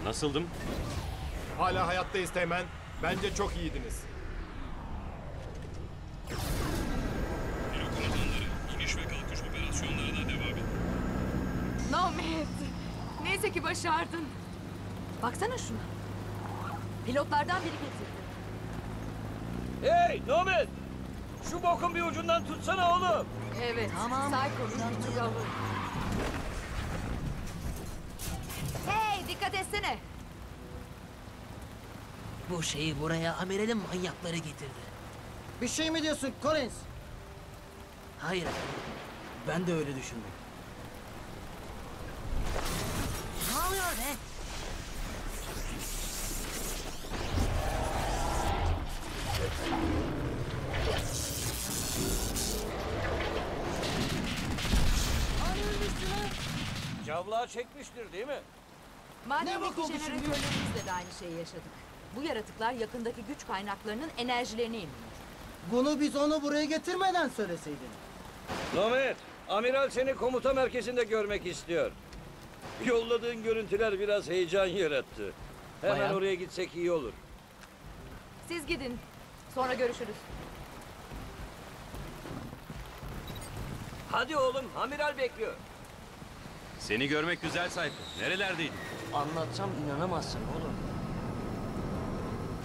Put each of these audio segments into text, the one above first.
Nasıldım? Hala hayattayız Teğmen. Bence çok iyiydiniz. Filo komutanları, iniş ve kalkış operasyonlarına devam edin. Nomad. Neyse ki başardın. Baksana şuna. Pilotlardan biri getirdi. Hey Nomad! Şu bokun bir ucundan tutsana oğlum. Evet. Tamam. Psycho'nun küçük avı. Hey, dikkat etsene. Bu şeyi buraya amiralin manyakları getirdi. Bir şey mi diyorsun Collins? Hayır. Ben de öyle düşündüm. Ne oluyor be? Cavlağı çekmiştir değil mi? Madendeki jeneratörlerimizle de aynı şeyi yaşadık. Bu yaratıklar yakındaki güç kaynaklarının enerjilerini emiyor. Bunu biz onu buraya getirmeden söyleseydin. Nomad, amiral seni komuta merkezinde görmek istiyor. Yolladığın görüntüler biraz heyecan yarattı. Hemen Bayan. oraya gitsek iyi olur. Siz gidin. Sonra görüşürüz. Hadi oğlum, amiral bekliyor. Seni görmek güzel Sayfa. Nerelerdeydin? Anlatsam inanamazsın oğlum.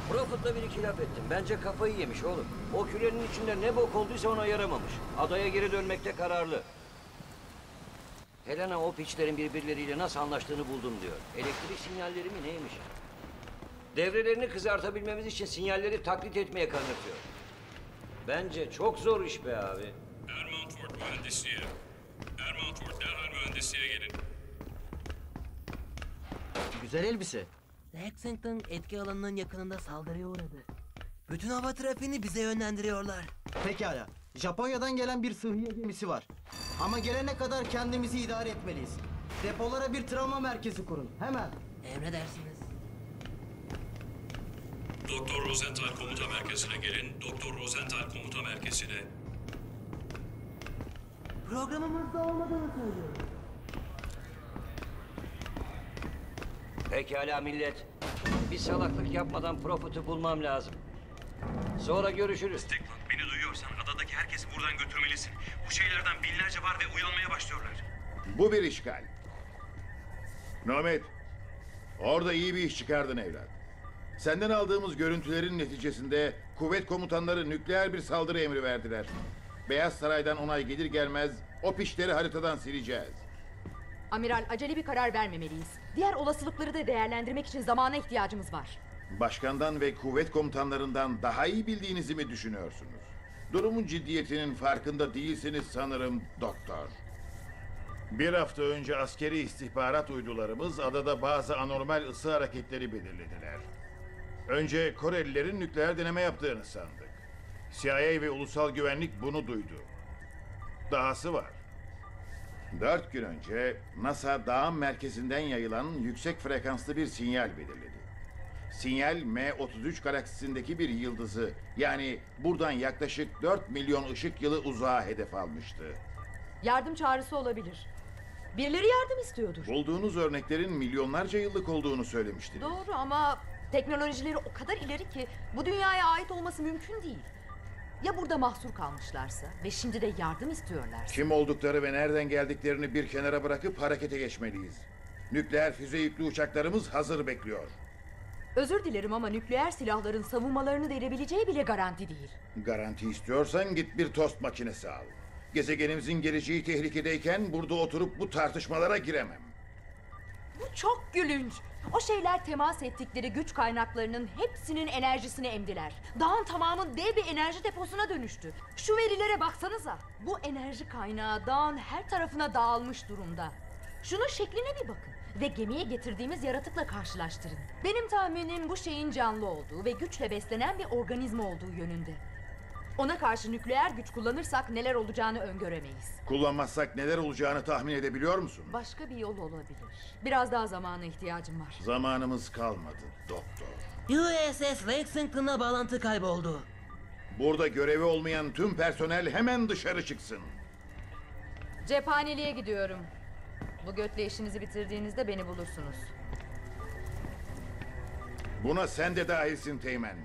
Prophet'la bir iki laf ettim. Bence kafayı yemiş oğlum. O kürenin içinde ne bok olduysa ona yaramamış. Adaya geri dönmekte kararlı. Helena o piçlerin birbirleriyle nasıl anlaştığını buldum diyor. Elektrik sinyalleri mi neymiş? Devrelerini kızartabilmemiz için sinyalleri taklit etmeye kanıtıyor. Bence çok zor iş be abi. Ermantford mühendisliğe. Ermantford derhal mühendisliğe gelin. Güzel elbise. Lexington etki alanının yakınında saldırıya uğradı. Bütün hava trafiğini bize yönlendiriyorlar. Pekala. Japonya'dan gelen bir sıhhiye gemisi var. Ama gelene kadar kendimizi idare etmeliyiz. Depolara bir travma merkezi kurun. Hemen. Emredersiniz. Doktor Rosenthal komuta merkezine gelin. Doktor Rosenthal komuta merkezine. Programımızda olmadığını söylüyor. Pekala millet. Bir salaklık yapmadan Prophet'ı bulmam lazım. Sonra görüşürüz. Strickland, beni duyuyorsan adadaki herkesi buradan götürmelisin. Bu şeylerden binlerce var ve uyanmaya başlıyorlar. Bu bir işgal. Nomad, orada iyi bir iş çıkardın evlat. Senden aldığımız görüntülerin neticesinde kuvvet komutanları nükleer bir saldırı emri verdiler. Beyaz Saray'dan onay gelir gelmez o pişleri haritadan sileceğiz. Amiral, acele bir karar vermemeliyiz. Diğer olasılıkları da değerlendirmek için zamana ihtiyacımız var. Başkandan ve kuvvet komutanlarından daha iyi bildiğinizi mi düşünüyorsunuz? Durumun ciddiyetinin farkında değilsiniz sanırım doktor. Bir hafta önce askeri istihbarat uydularımız adada bazı anormal ısı hareketleri belirlediler. Önce Korelilerin nükleer deneme yaptığını sandık. CIA ve Ulusal Güvenlik bunu duydu. Dahası var. 4 gün önce NASA dağın merkezinden yayılan yüksek frekanslı bir sinyal belirledi. Sinyal M33 galaksisindeki bir yıldızı, yani buradan yaklaşık 4 milyon ışık yılı uzağa hedef almıştı. Yardım çağrısı olabilir. Birileri yardım istiyordur. Bulduğunuz örneklerin milyonlarca yıllık olduğunu söylemiştiniz. Doğru ama teknolojileri o kadar ileri ki bu dünyaya ait olması mümkün değil. Ya burada mahsur kalmışlarsa ve şimdi de yardım istiyorlarsa? Kim oldukları ve nereden geldiklerini bir kenara bırakıp harekete geçmeliyiz. Nükleer füze yüklü uçaklarımız hazır bekliyor. Özür dilerim ama nükleer silahların savunmalarını delebileceği bile garanti değil. Garanti istiyorsan git bir tost makinesi al. Gezegenimizin geleceği tehlikedeyken burada oturup bu tartışmalara giremem. Bu çok gülünç. O şeyler temas ettikleri güç kaynaklarının hepsinin enerjisini emdiler. Dağın tamamı dev bir enerji deposuna dönüştü. Şu verilere baksanıza. Bu enerji kaynağı dağın her tarafına dağılmış durumda. Şunun şekline bir bakın ve gemiye getirdiğimiz yaratıkla karşılaştırın. Benim tahminim bu şeyin canlı olduğu ve güçle beslenen bir organizma olduğu yönünde. Ona karşı nükleer güç kullanırsak neler olacağını öngöremeyiz. Kullanmazsak neler olacağını tahmin edebiliyor musun? Başka bir yol olabilir. Biraz daha zamana ihtiyacım var. Zamanımız kalmadı doktor. USS Lexington'la bağlantı kayboldu. Burada görevi olmayan tüm personel hemen dışarı çıksın. Cephaneliğe gidiyorum. Bu götle işinizi bitirdiğinizde beni bulursunuz. Buna sen de dahilsin Teğmen.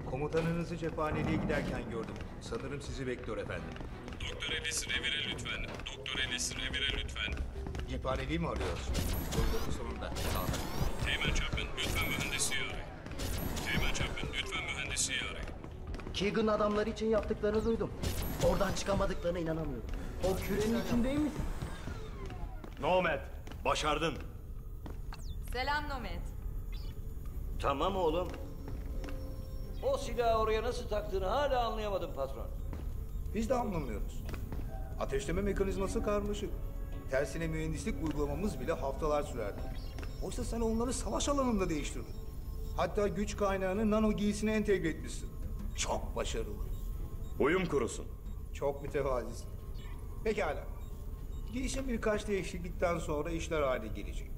Komutanınızı cephaneliğe giderken gördüm. Sanırım sizi bekliyor efendim. Doktor Ellis revire lütfen. Doktor Ellis revire lütfen. Cephaneliği mi arıyorsun? Buyurun sonunda. Sağ olun. Teğmen Chapman lütfen mühendisi arayın. Teğmen Chapman lütfen mühendisi arayın. Keegan adamları için yaptıklarını duydum. Oradan çıkamadıklarına inanamıyorum. O kürenin içindeymiş. Nomad, başardın. Selam Nomad. Tamam oğlum. O silahı oraya nasıl taktığını hala anlayamadım patron. Biz de anlamıyoruz. Ateşleme mekanizması karmaşık. Tersine mühendislik uygulamamız bile haftalar sürerdi. Oysa sen onları savaş alanında değiştirdin. Hatta güç kaynağını nano giysine entegre etmişsin. Çok başarılı. Uyum kurusun. Çok mütevazisin. Pekala. Giyişin birkaç değişiklikten sonra işler hale gelecek.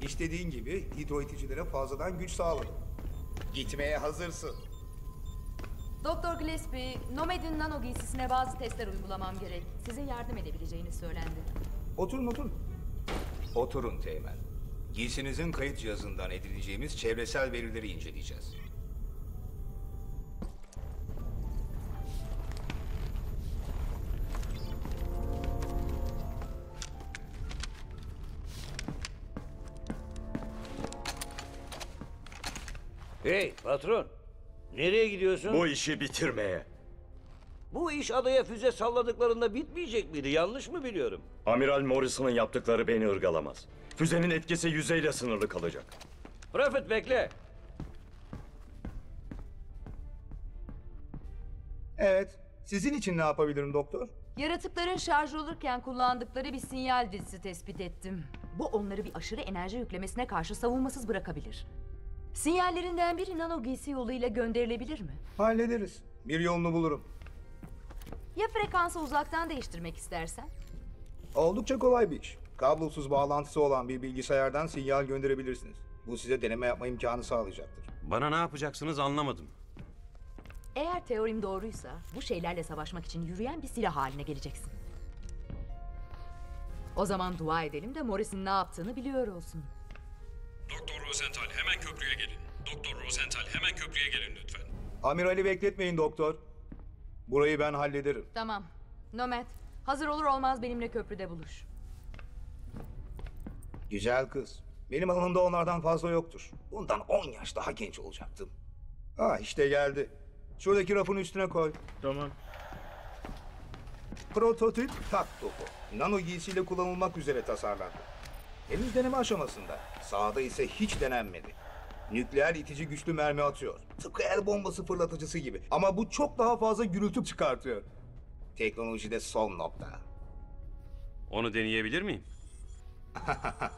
İstediğin gibi hidroiticilere fazladan güç sağladım. Gitmeye hazırsın. Doktor Gillespie, Nomad'in nano giysisine bazı testler uygulamam gerek. Sizin yardım edebileceğiniz söylendi. Oturun oturun. Oturun Teğmen. Giysinizin kayıt cihazından edineceğimiz çevresel verileri inceleyeceğiz. Hey patron. Nereye gidiyorsun? Bu işi bitirmeye. Bu iş adaya füze salladıklarında bitmeyecek miydi? Yanlış mı biliyorum? Amiral Morrison'ın yaptıkları beni ırgalamaz. Füzenin etkisi yüzeyle sınırlı kalacak. Prophet bekle. Evet. Sizin için ne yapabilirim doktor? Yaratıkların şarj olurken kullandıkları bir sinyal dizisi tespit ettim. Bu onları bir aşırı enerji yüklemesine karşı savunmasız bırakabilir. Sinyallerinden biri nano giysi yoluyla gönderilebilir mi? Hallederiz. Bir yolunu bulurum. Ya frekansı uzaktan değiştirmek istersen? Oldukça kolay bir iş. Kablosuz bağlantısı olan bir bilgisayardan sinyal gönderebilirsiniz. Bu size deneme yapma imkanı sağlayacaktır. Bana ne yapacaksınız anlamadım. Eğer teorim doğruysa bu şeylerle savaşmak için yürüyen bir silah haline geleceksin. O zaman dua edelim de Morris'in ne yaptığını biliyor olsun. Doktor Rosenthal hemen köprüye gelin. Doktor Rosenthal hemen köprüye gelin lütfen. Amirali bekletmeyin doktor. Burayı ben hallederim. Tamam. Nomad, hazır olur olmaz benimle köprüde buluş. Güzel kız. Benim alanımda onlardan fazla yoktur. Bundan 10 yaş daha genç olacaktım. Ah işte geldi. Şuradaki rafın üstüne koy. Tamam. Prototip tak topu. Nano giysiyle kullanılmak üzere tasarlandı. Henüz deneme aşamasında. Sahada ise hiç denenmedi. Nükleer itici güçlü mermi atıyor. Tıpkı el bombası fırlatıcısı gibi. Ama bu çok daha fazla gürültü çıkartıyor. Teknolojide son nokta. Onu deneyebilir miyim?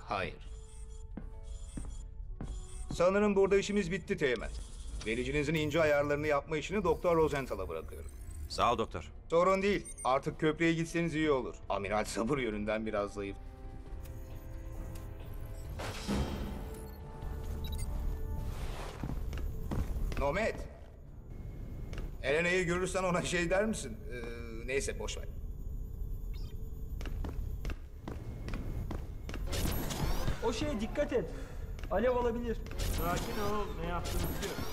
Hayır. Sanırım burada işimiz bitti Teğmen. Vericinizin ince ayarlarını yapma işini Doktor Rosenthal'a bırakıyorum. Sağ ol doktor. Sorun değil. Artık köprüye gitseniz iyi olur. Amiral sabır yönünden biraz zayıf. Nomad. Elena'yı görürsen ona şey der misin? Neyse boş ver. O şeye dikkat et. Alev olabilir. Sakin ol, ne yaptığını biliyorum.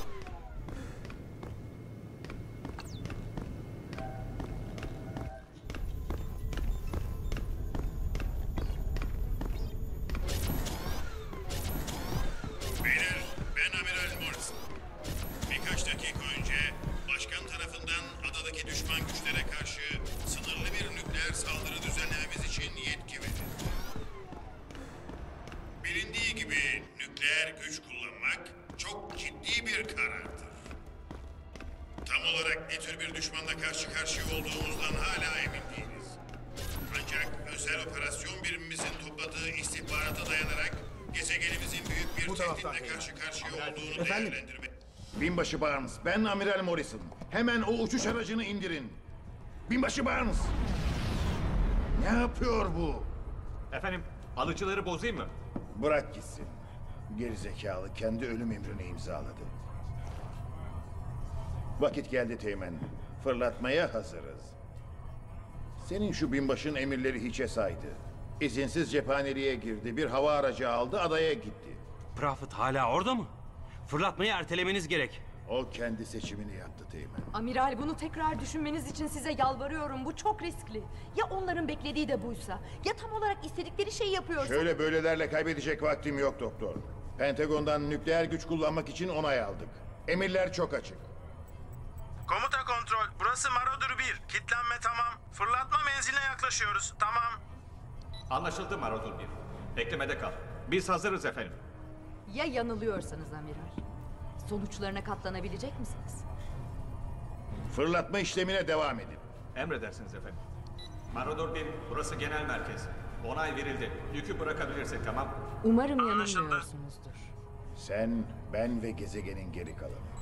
Beyler, ben Amiral Morrison. Birkaç dakika önce başkan tarafından adadaki düşman güçlere karşı sınırlı bir nükleer saldırı düzenlememiz için yetki verildi. Bilindiği gibi nükleer güç kullanmak çok ciddi bir karardır. Tam olarak ne tür bir düşmanla karşı karşıya olduğumuzdan hala emin değiliz. Ancak özel operasyon birimimizin topladığı istihbarata dayanarak gezegenimizin büyük bir tehditle karşı karşıya olduğunu değerlendirmek... Binbaşı Barnes, ben Amiral Morrison. Hemen o uçuş aracını indirin. Binbaşı Barnes! Ne yapıyor bu? Efendim, alıcıları bozayım mı? Bırak gitsin. Gerizekalı kendi ölüm emrini imzaladı. Vakit geldi Teğmen. Fırlatmaya hazırız. Senin şu binbaşın emirleri hiçe saydı. İzinsiz cephaneliğe girdi. Bir hava aracı aldı, adaya gitti. Prophet hala orada mı? Fırlatmayı ertelemeniz gerek. O kendi seçimini yaptı Teğmen. Amiral, bunu tekrar düşünmeniz için size yalvarıyorum. Bu çok riskli. Ya onların beklediği de buysa? Ya tam olarak istedikleri şeyi yapıyorsa? Şöyle böylelerle kaybedecek vaktim yok doktor. Pentagon'dan nükleer güç kullanmak için onay aldık. Emirler çok açık. Komuta kontrol. Burası Marauder 1. Kitlenme tamam. Fırlatma menziline yaklaşıyoruz. Tamam. Anlaşıldı Marauder 1. Beklemede kal. Biz hazırız efendim. Ya yanılıyorsanız amiral? Sonuçlarına katlanabilecek misiniz? Fırlatma işlemine devam edin. Emredersiniz efendim. Marauder 1, burası genel merkez. Onay verildi. Yükü bırakabilirsek tamam. Umarım yanılmıyorsunuzdur. Sen, ben ve gezegenin geri kalanı.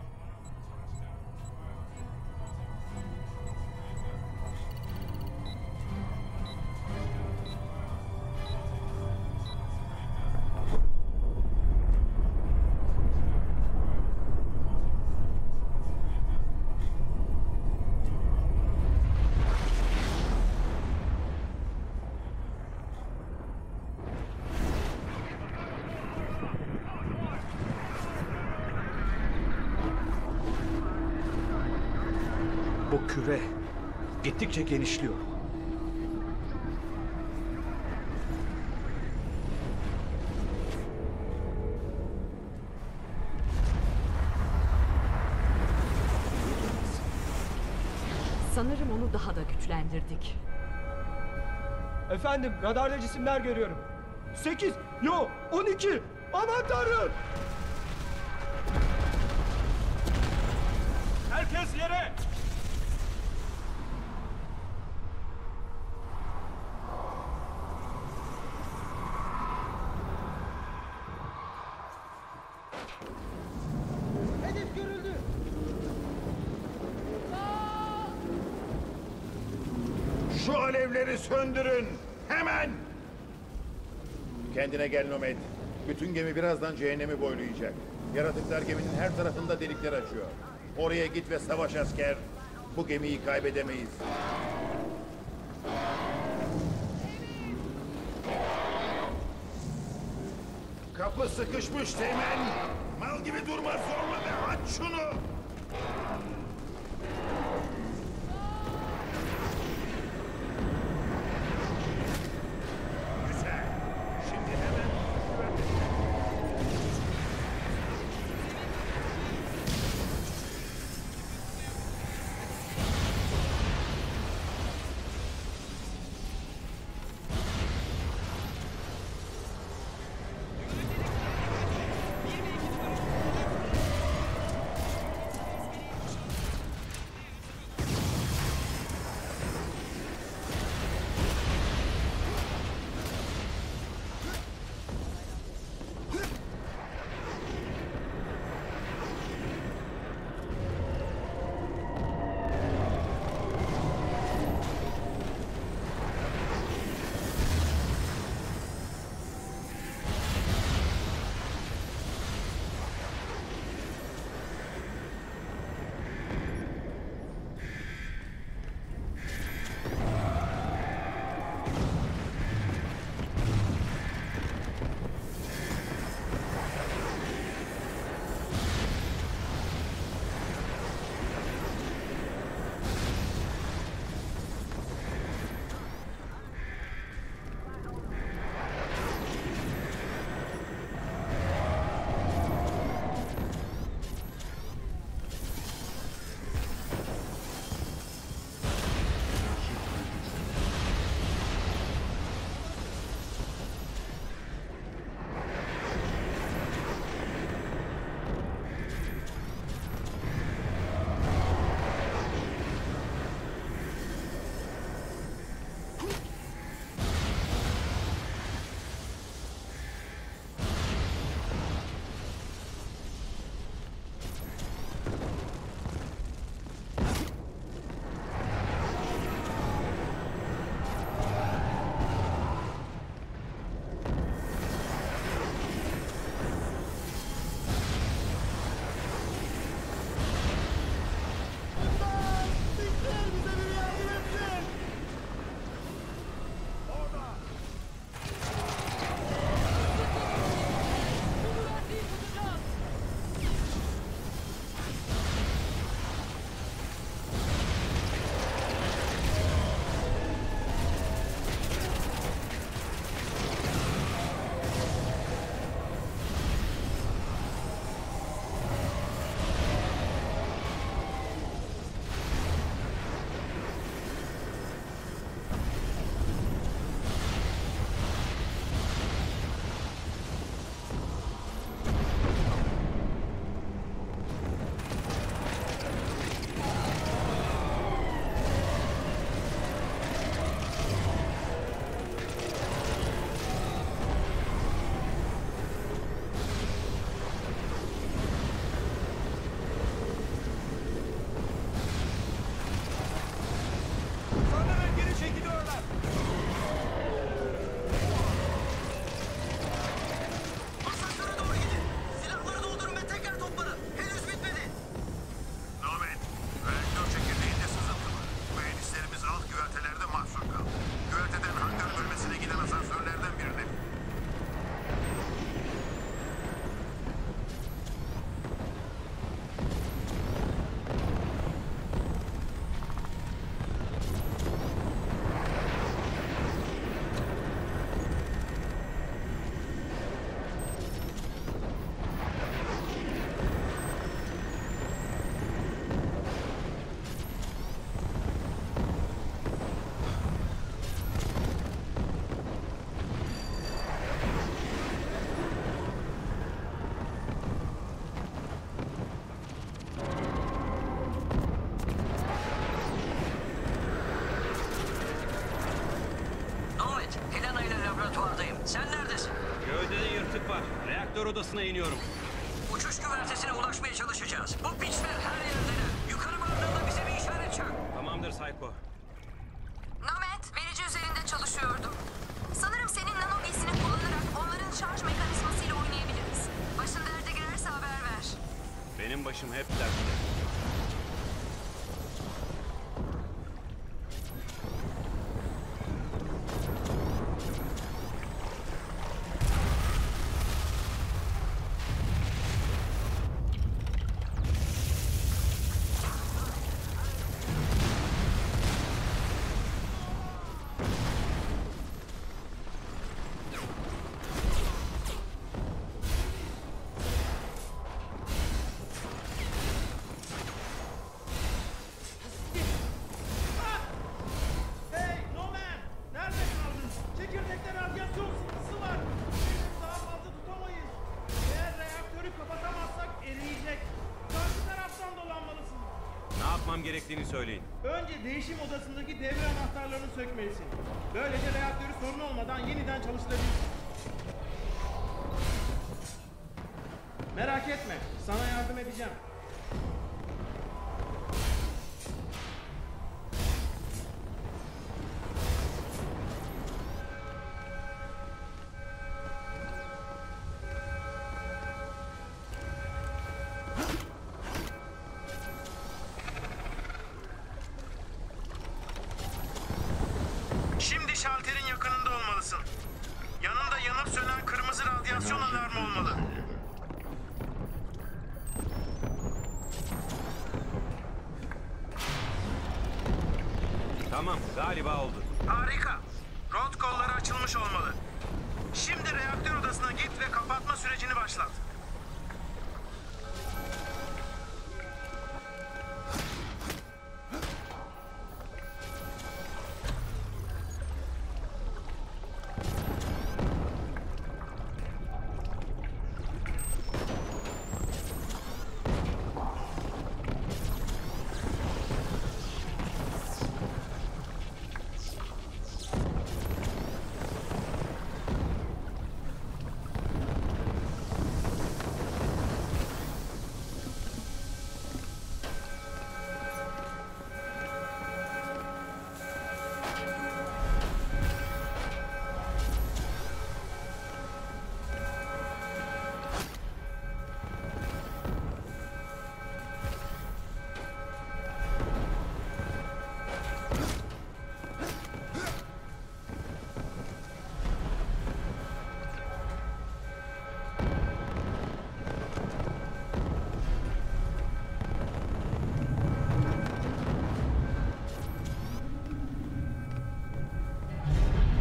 Bu küre gittikçe genişliyor. Sanırım onu daha da güçlendirdik. Efendim, radarda cisimler görüyorum. 8, yo 12. Aman tanrım! Herkes yere! Hedef görüldü. Şu alevleri söndürün! Hemen! Kendine gel Nomad. Bütün gemi birazdan cehennemi boylayacak. Yaratıklar geminin her tarafında delikler açıyor. Oraya git ve savaş asker. Bu gemiyi kaybedemeyiz. Kapı sıkışmış Teğmen. Mal gibi durma, zorla ve aç şunu. Güzel. Şimdi hemen... Sen neredesin? Gövdede yırtık var. Reaktör odasına iniyorum. Uçuş güvertesine ulaşmaya çalışacağız. Bu piçler her yerdeler. Yukarı vardığında bize bir işaret çak. Tamamdır Psycho. Nomad, verici üzerinde çalışıyordum. Sanırım senin nano giysini kullanarak onların şarj mekanizmasıyla oynayabiliriz. Başın derde girerse haber ver. Benim başım hep dertte. Hey Noman! Nerede kaldın? Çekirdekte radyasyon sıkıntısı var. Seni daha fazla tutamayız. Eğer reaktörü kapatamazsak eriyecek. Karşı taraftan dolanmalısın. Ne yapmam gerektiğini söyleyin. Önce değişim odasındaki devre anahtarlarını sökmelisin. Böylece reaktörü sorun olmadan yeniden çalıştırabilirsin. Merak etme, sana yardım edeceğim. Şimdi şalterin yakınında olmalısın. Yanında yanıp sönen kırmızı radyasyon alarmı olmalı. Tamam, galiba oldu. Harika. Rot kolları açılmış olmalı. Şimdi reaktör odasına git ve kapatma sürecini başlat.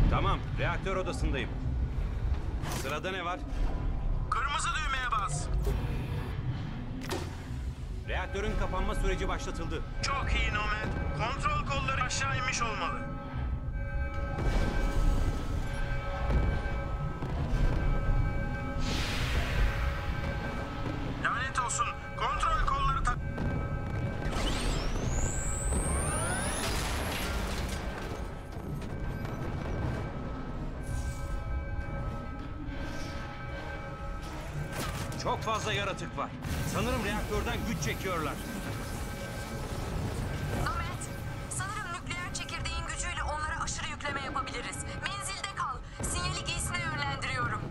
Tamam, reaktör odasındayım. Sırada ne var? Kırmızı düğmeye bas. Reaktörün kapanma süreci başlatıldı. Çok iyi Nomad. Kontrol kolları aşağı inmiş olmalı. Lanet olsun. Kontrol kolları tak... Çok fazla yaratık var. Sanırım reaktörden güç çekiyorlar. Nomad, sanırım nükleer çekirdeğin gücüyle onlara aşırı yükleme yapabiliriz. Menzilde kal. Sinyali giysine yönlendiriyorum.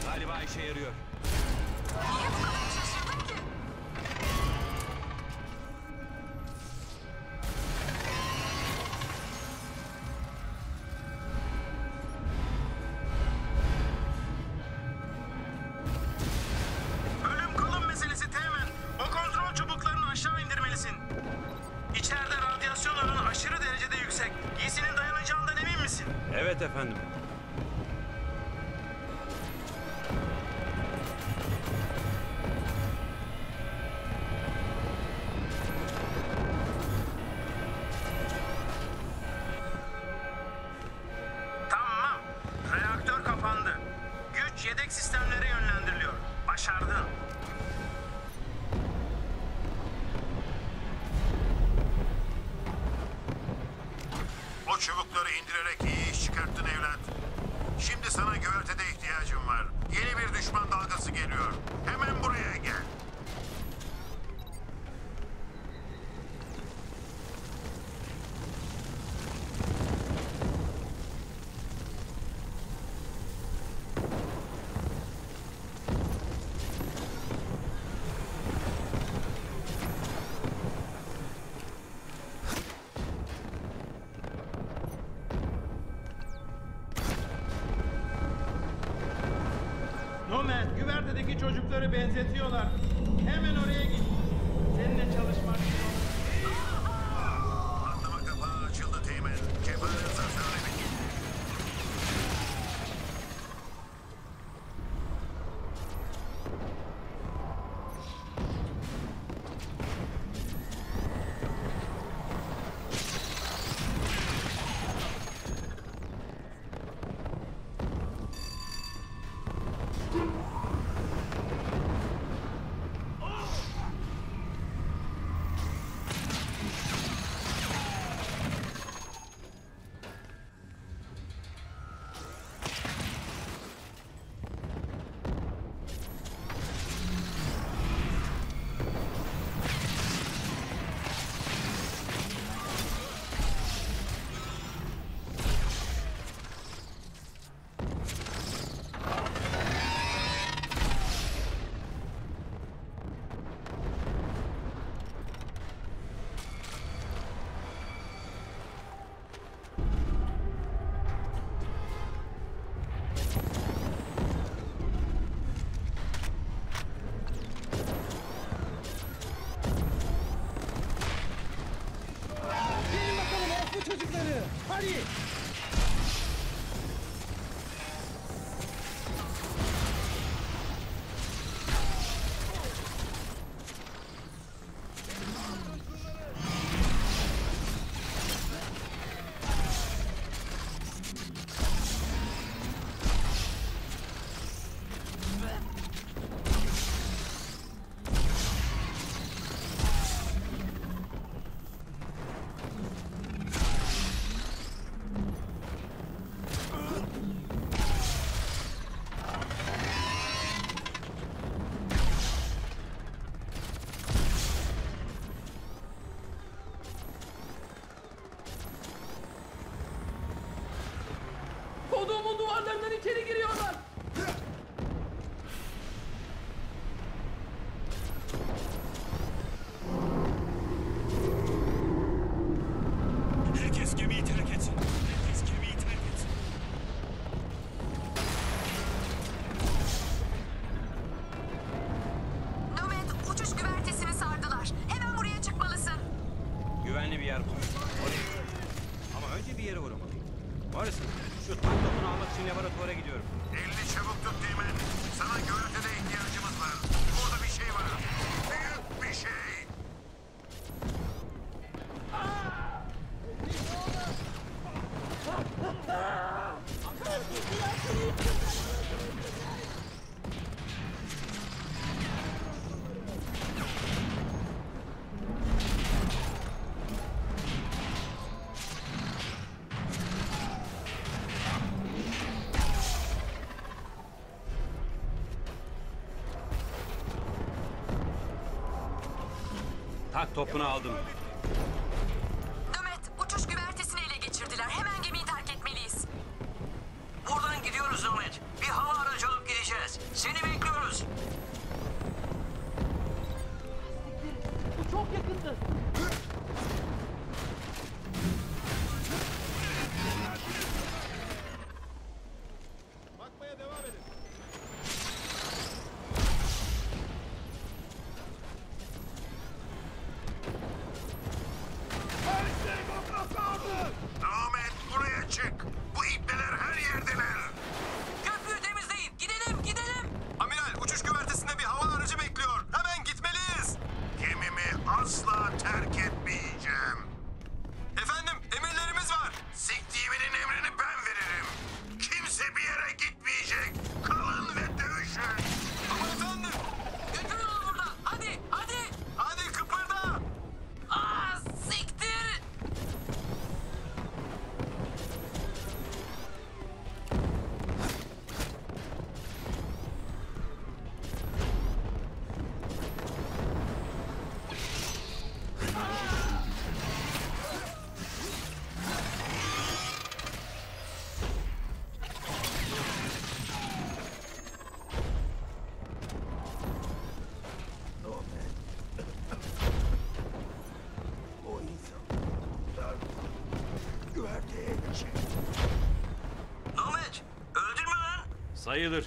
Galiba işe yarıyor. Niye bu kadar şaşırdın ki? Ölüm kalım meselesi Teğmen. O kontrol çubuklarını aşağı indirmelisin. İçeride radyasyon oranı aşırı derecede yüksek. Giysinin dayanacağından emin misin? Evet efendim. Tamam. Reaktör kapandı. Güç yedek sistemlere yönlendiriliyor. Başardın. çubukları indirerek iyi iş çıkarttın evlat. Şimdi sana güvertede ihtiyacım var. Yeni bir düşman dalgası geliyor. Hemen buraya gel. Nomad, güvertedeki çocukları benzetiyorlar. Hemen oraya git. Seninle çalışmak yok. Atlama kapağı açıldı Teğmen. Kefaret sensörüne bitti. Gelin bakalım orospu çocukları. Hadi. Koduğumun duvarlarından içeri giriyorlar. Herkes gemiyi terk etsin. Herkes gemiyi terk etsin. Nomad, uçuş güvertesini sardılar. Hemen buraya çıkmalısın. Güvenli bir yer bul. Oraya. Ama önce bir yere uğramalıyım. Morrison, şu tak topunu almak için laboratuvara gidiyorum. Elini çabuk tut Teğmen. Sana güvertede ihtiyacımız var. Burada bir şey var. Büyük bir şey. Tak topunu aldım. Nomad, uçuş güvertesini ele geçirdiler. Hemen gemiyi terk etmeliyiz. Buradan gidiyoruz Nomad. Bir hava aracı alıp gideceğiz. Seni bekliyoruz. Bu çok yakındı. Bakmaya devam edin. Sayılır.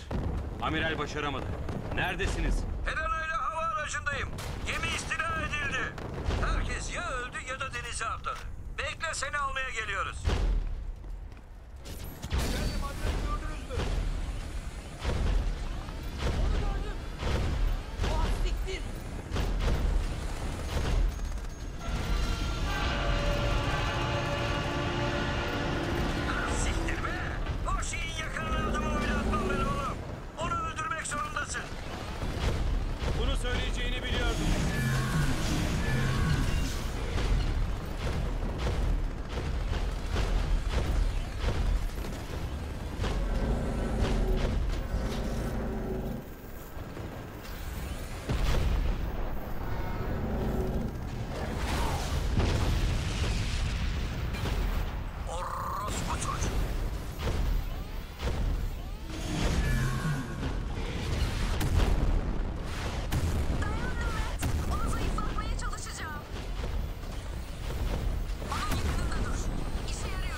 Amiral başaramadı. Neredesiniz? Helena ile hava aracındayım. Gemi istila edildi. Herkes ya öldü ya da denize atladı. Bekle, seni almaya geliyoruz. Efendim, adresi gördünüz mü? Onu gördüm. Oh, siktir. Siktir be! O şeyin yakınına adımı bile atmam ben oğlum. Onu öldürmek zorundasın. Bunu söyleyeceğini biliyordum. Orospu çocuk. Dayan Nomet. Onu zayıflatmaya çalışacağım. Onun yakınında dur. İşe yarıyor.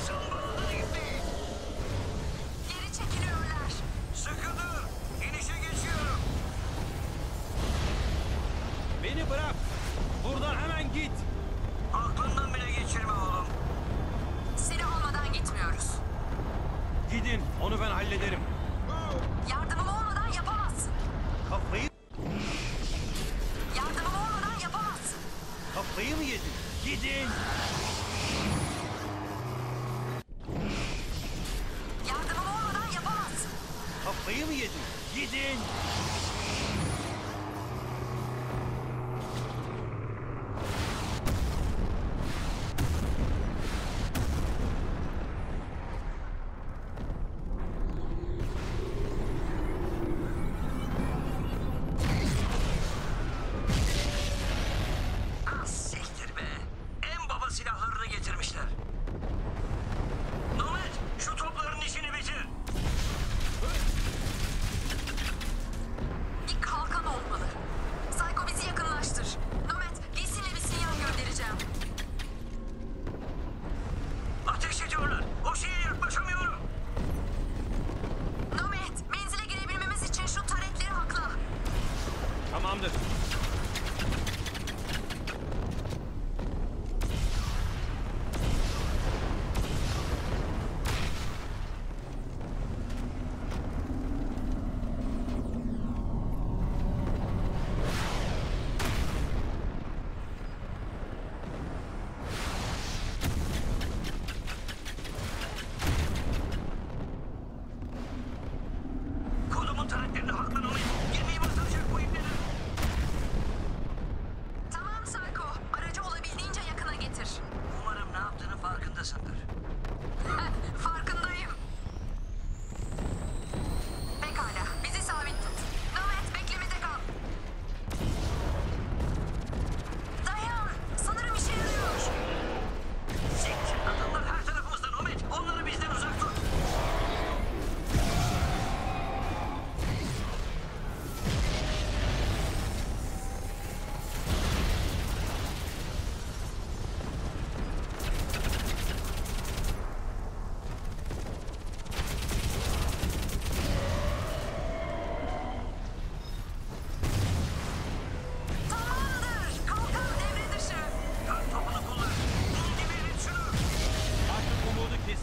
Sambaladı gitti. Geri çekiliyorlar. Sıkı dur. İnişe geçiyorum. Beni bırak. Buradan hemen git. Aklından bile geçirme oğlum. Seni almadan gitmiyoruz. Gidin. Onu ben hallederim. Yardımım olmadan yapamazsın. Kafayı Yardımım olmadan yapamazsın. kafayı mı yedin? Gidin. Yardımım olmadan yapamazsın. Kafayı mı yedin? Gidin. Ah siktir be. En baba silahlarını getirmişler. Nomet, şu topların işini bitir. Bir kalkan olmalı. Psycho bizi yakınlaştır. Nomet, giysinle bir sinyal göndereceğim. Ateş ediyorlar. O şeye yaklaşamıyorum. Nomet, menzile girebilmemiz için şu taretleri hakla. Tamamdır.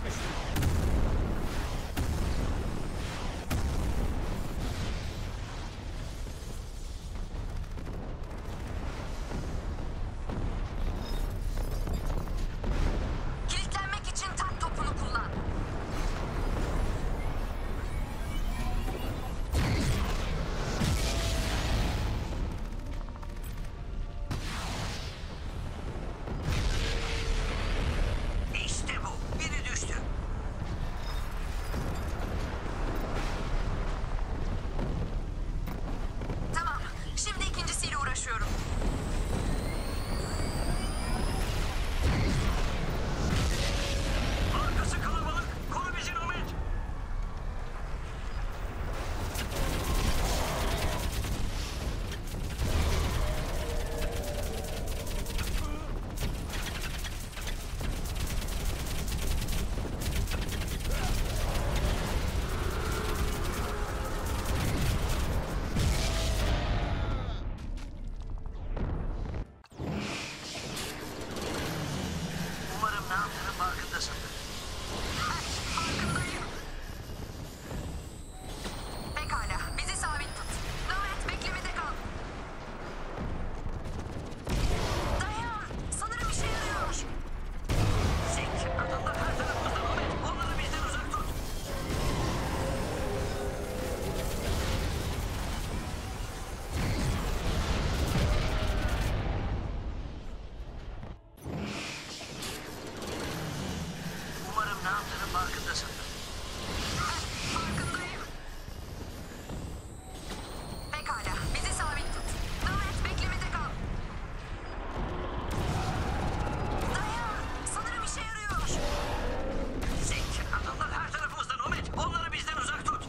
kesmiştim. Kilitlenmek için tak topunu kullan. İşte bu. Biri düştü. Tamam. Şimdi ikincisiyle uğraşıyorum. Arkası kalabalık. Koru bizi Nomet. Umarım ne yaptığının farkındasındır. Farkındayım. Pekala. Bizi sabit tut. Nomet beklemede kal. Dayan. Sanırım işe yarıyor. Sik. Adamlar her tarafımızda Nomet. Onları bizden uzak tut. Umarım ne yaptığının farkındasındır. Farkındayım. Pekala. Bizi sabit tut. Nomet beklemede kal. Dayan. Sanırım işe yarıyor. Sik. Adamlar her tarafımızda Nomet. Onları bizden uzak tut.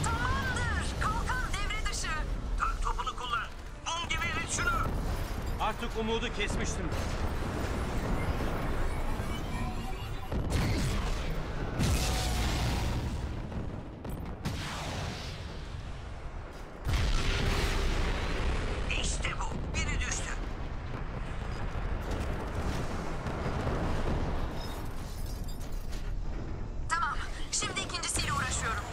Tamamdır. Kalkan devre dışı. Tak topunu kullan. Mum gibi erit şunu. Artık umudu kesmiştim. İşte bu. Biri düştü. Tamam. Şimdi ikincisiyle uğraşıyorum.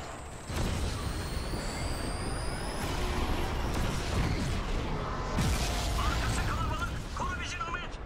Arkası kalabalık. Koru bizi Nomet.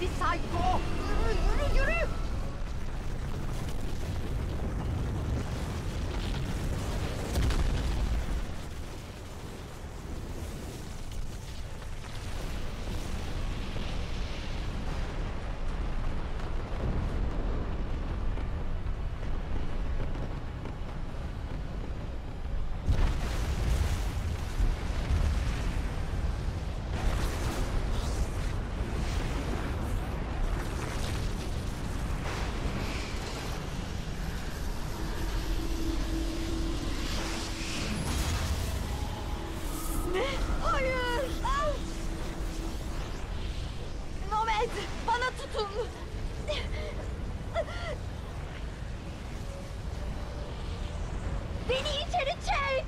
Hadi Psycho. Yürü yürü. Hayır! Nomad, bana tutun! Beni içeri çek!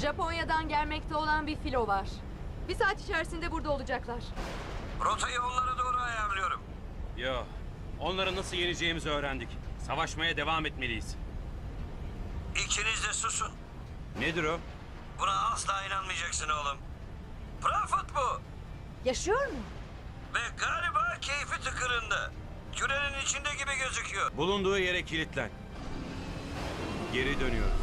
Japonya'dan gelmekte olan bir filo var. Bir saat içerisinde burada olacaklar. Rotayı onlara doğru ayarlıyorum. Yo, onları nasıl yeneceğimizi öğrendik. Savaşmaya devam etmeliyiz. İkiniz de susun. Nedir o? Buna asla inanmayacaksın oğlum. Prophet bu. Yaşıyor mu? Ve galiba keyfi tıkırında. Kürenin içinde gibi gözüküyor. Bulunduğu yere kilitlen. Geri dönüyoruz.